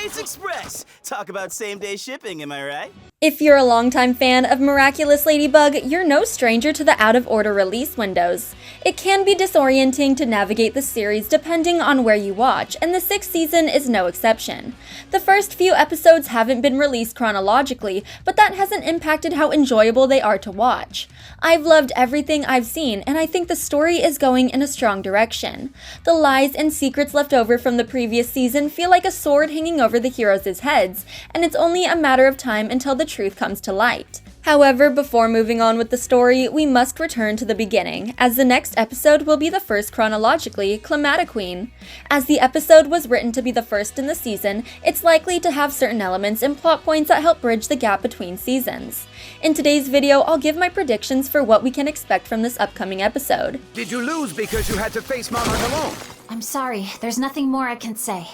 It's Express! Talk about same-day shipping, am I right? If you're a longtime fan of Miraculous Ladybug, you're no stranger to the out-of-order release windows. It can be disorienting to navigate the series depending on where you watch, and the 6th season is no exception. The first few episodes haven't been released chronologically, but that hasn't impacted how enjoyable they are to watch. I've loved everything I've seen, and I think the story is going in a strong direction. The lies and secrets left over from the previous season feel like a sword hanging over the heroes' heads, and it's only a matter of time until the truth comes to light. However, before moving on with the story, we must return to the beginning, as the next episode will be the first chronologically, Climatiqueen. As the episode was written to be the first in the season, it's likely to have certain elements and plot points that help bridge the gap between seasons. In today's video, I'll give my predictions for what we can expect from this upcoming episode. Did you lose because you had to face Monarch alone? I'm sorry, there's nothing more I can say.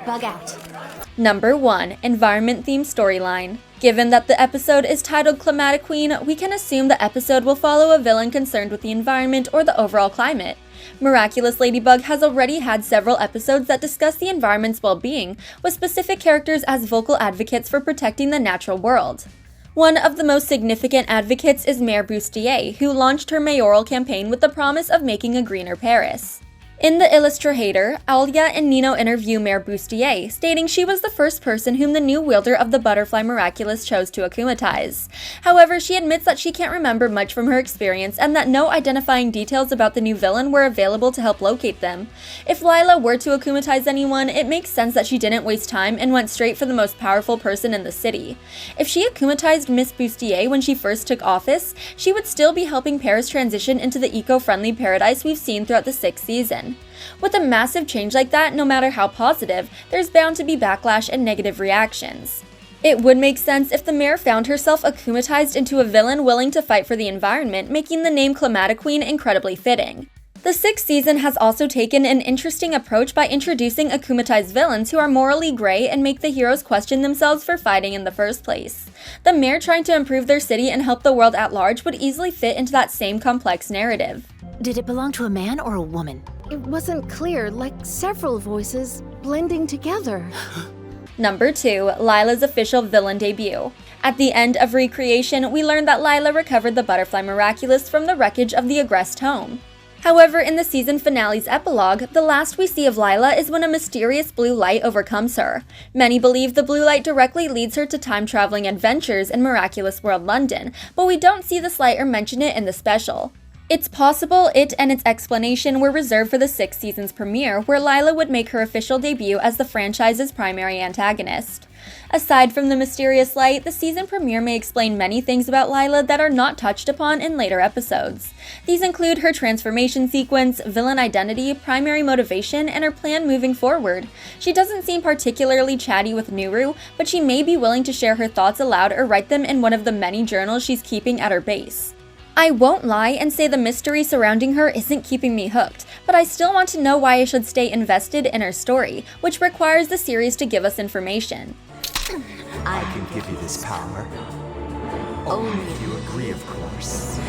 Bug out. Number 1. Environment-themed storyline. Given that the episode is titled Climatiqueen, we can assume the episode will follow a villain concerned with the environment or the overall climate. Miraculous Ladybug has already had several episodes that discuss the environment's well-being, with specific characters as vocal advocates for protecting the natural world. One of the most significant advocates is Mayor Bustier, who launched her mayoral campaign with the promise of making a greener Paris. In the Illustrator, Alia and Nino interview Mayor Bustier, stating she was the first person whom the new wielder of the Butterfly Miraculous chose to akumatize. However, she admits that she can't remember much from her experience and that no identifying details about the new villain were available to help locate them. If Lila were to akumatize anyone, it makes sense that she didn't waste time and went straight for the most powerful person in the city. If she akumatized Miss Bustier when she first took office, she would still be helping Paris transition into the eco-friendly paradise we've seen throughout the 6th season. With a massive change like that, no matter how positive, there's bound to be backlash and negative reactions. It would make sense if the mayor found herself akumatized into a villain willing to fight for the environment, making the name Climatiqueen incredibly fitting. The 6th season has also taken an interesting approach by introducing akumatized villains who are morally gray and make the heroes question themselves for fighting in the first place. The mayor trying to improve their city and help the world at large would easily fit into that same complex narrative. Did it belong to a man or a woman? It wasn't clear, like several voices blending together. Number 2. Lila's official villain debut. At the end of Recreation, we learned that Lila recovered the Butterfly Miraculous from the wreckage of the Agrest home. However, in the season finale's epilogue, the last we see of Lila is when a mysterious blue light overcomes her. Many believe the blue light directly leads her to time-traveling adventures in Miraculous World London, but we don't see this light or mention it in the special. It's possible it and its explanation were reserved for the 6th season's premiere, where Lila would make her official debut as the franchise's primary antagonist. Aside from the mysterious light, the season premiere may explain many things about Lila that are not touched upon in later episodes. These include her transformation sequence, villain identity, primary motivation, and her plan moving forward. She doesn't seem particularly chatty with Nuru, but she may be willing to share her thoughts aloud or write them in one of the many journals she's keeping at her base. I won't lie and say the mystery surrounding her isn't keeping me hooked, but I still want to know why I should stay invested in her story, which requires the series to give us information. I can give you this power. Only if you agree, of course.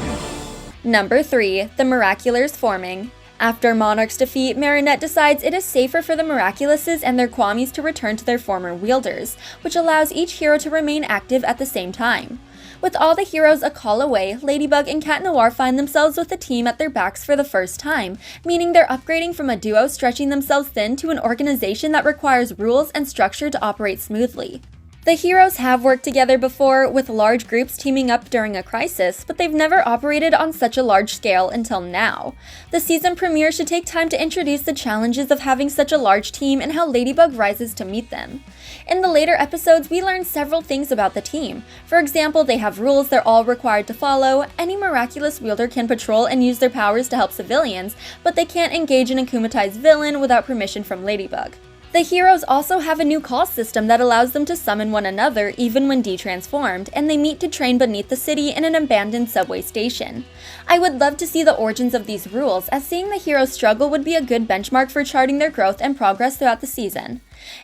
Number 3. The Miraculous forming. After Monarch's defeat, Marinette decides it is safer for the Miraculouses and their Kwamis to return to their former wielders, which allows each hero to remain active at the same time. With all the heroes a call away, Ladybug and Cat Noir find themselves with a team at their backs for the first time, meaning they're upgrading from a duo stretching themselves thin to an organization that requires rules and structure to operate smoothly. The heroes have worked together before, with large groups teaming up during a crisis, but they've never operated on such a large scale until now. The season premiere should take time to introduce the challenges of having such a large team and how Ladybug rises to meet them. In the later episodes, we learn several things about the team. For example, they have rules they're all required to follow. Any miraculous wielder can patrol and use their powers to help civilians, but they can't engage an akumatized villain without permission from Ladybug. The heroes also have a new call system that allows them to summon one another even when de-transformed, and they meet to train beneath the city in an abandoned subway station. I would love to see the origins of these rules, as seeing the heroes struggle would be a good benchmark for charting their growth and progress throughout the season.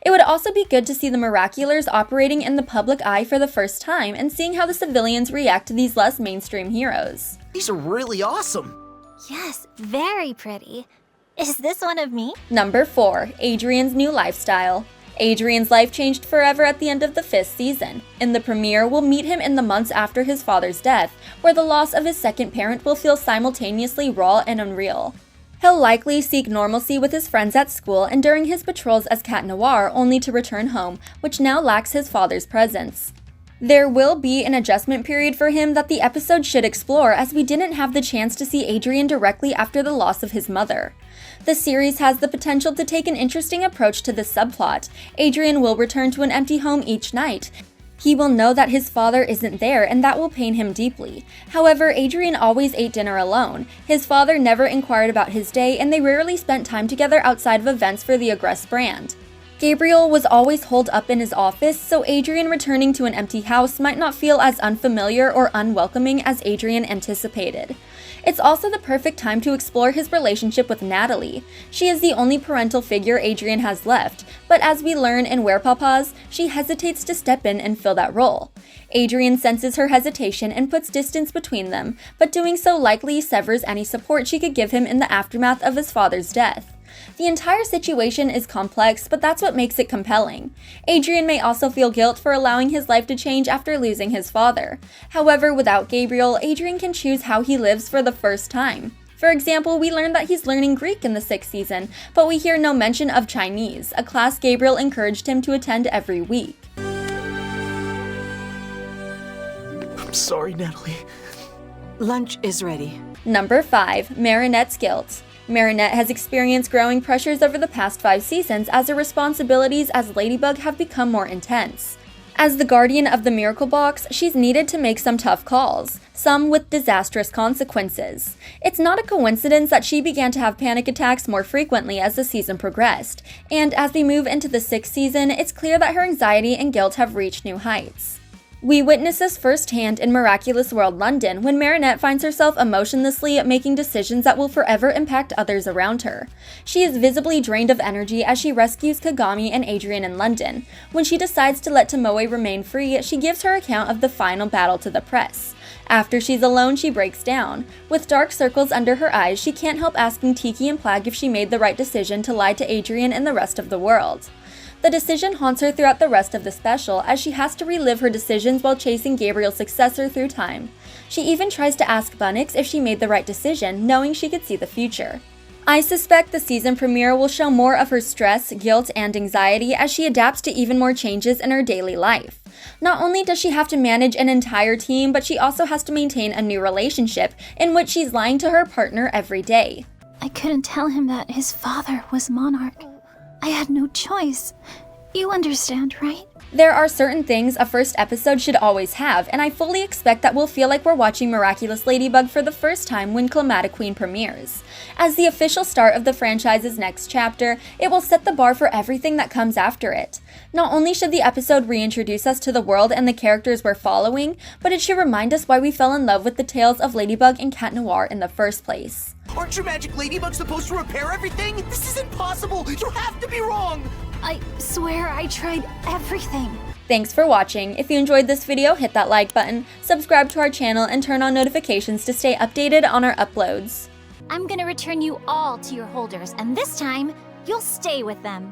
It would also be good to see the Miraculars operating in the public eye for the first time and seeing how the civilians react to these less mainstream heroes. These are really awesome! Yes, very pretty. Is this one of me? Number 4. Adrian's new lifestyle. Adrian's life changed forever at the end of the 5th season. In the premiere, we'll meet him in the months after his father's death, where the loss of his second parent will feel simultaneously raw and unreal. He'll likely seek normalcy with his friends at school and during his patrols as Cat Noir, only to return home, which now lacks his father's presence. There will be an adjustment period for him that the episode should explore, as we didn't have the chance to see Adrian directly after the loss of his mother. The series has the potential to take an interesting approach to this subplot. Adrian will return to an empty home each night. He will know that his father isn't there, and that will pain him deeply. However, Adrian always ate dinner alone. His father never inquired about his day, and they rarely spent time together outside of events for the Aggress brand. Gabriel was always holed up in his office, so Adrian returning to an empty house might not feel as unfamiliar or unwelcoming as Adrian anticipated. It's also the perfect time to explore his relationship with Natalie. She is the only parental figure Adrian has left, but as we learn in Werepapas, she hesitates to step in and fill that role. Adrian senses her hesitation and puts distance between them, but doing so likely severs any support she could give him in the aftermath of his father's death. The entire situation is complex, but that's what makes it compelling. Adrian may also feel guilt for allowing his life to change after losing his father. However, without Gabriel, Adrian can choose how he lives for the first time. For example, we learn that he's learning Greek in the 6th season, but we hear no mention of Chinese, a class Gabriel encouraged him to attend every week. I'm sorry, Natalie. Lunch is ready. Number 5. Marinette's guilt. Marinette has experienced growing pressures over the past 5 seasons as her responsibilities as Ladybug have become more intense. As the guardian of the Miracle Box, she's needed to make some tough calls, some with disastrous consequences. It's not a coincidence that she began to have panic attacks more frequently as the season progressed, and as we move into the 6th season, it's clear that her anxiety and guilt have reached new heights. We witness this firsthand in Miraculous World London when Marinette finds herself emotionlessly making decisions that will forever impact others around her. She is visibly drained of energy as she rescues Kagami and Adrian in London. When she decides to let Tomoe remain free, she gives her account of the final battle to the press. After she's alone, she breaks down. With dark circles under her eyes, she can't help asking Tiki and Plag if she made the right decision to lie to Adrian and the rest of the world. The decision haunts her throughout the rest of the special, as she has to relive her decisions while chasing Gabriel's successor through time. She even tries to ask Bunnix if she made the right decision, knowing she could see the future. I suspect the season premiere will show more of her stress, guilt, and anxiety as she adapts to even more changes in her daily life. Not only does she have to manage an entire team, but she also has to maintain a new relationship in which she's lying to her partner every day. I couldn't tell him that his father was monarch. I had no choice. You understand, right? There are certain things a first episode should always have, and I fully expect that we'll feel like we're watching Miraculous Ladybug for the first time when Climatiqueen premieres. As the official start of the franchise's next chapter, it will set the bar for everything that comes after it. Not only should the episode reintroduce us to the world and the characters we're following, but it should remind us why we fell in love with the tales of Ladybug and Cat Noir in the first place. Aren't your magic ladybugs supposed to repair everything? This is impossible! You have to be wrong! I swear I tried everything. Thanks for watching. If you enjoyed this video, hit that like button, subscribe to our channel, and turn on notifications to stay updated on our uploads. I'm gonna return you all to your holders, and this time, you'll stay with them.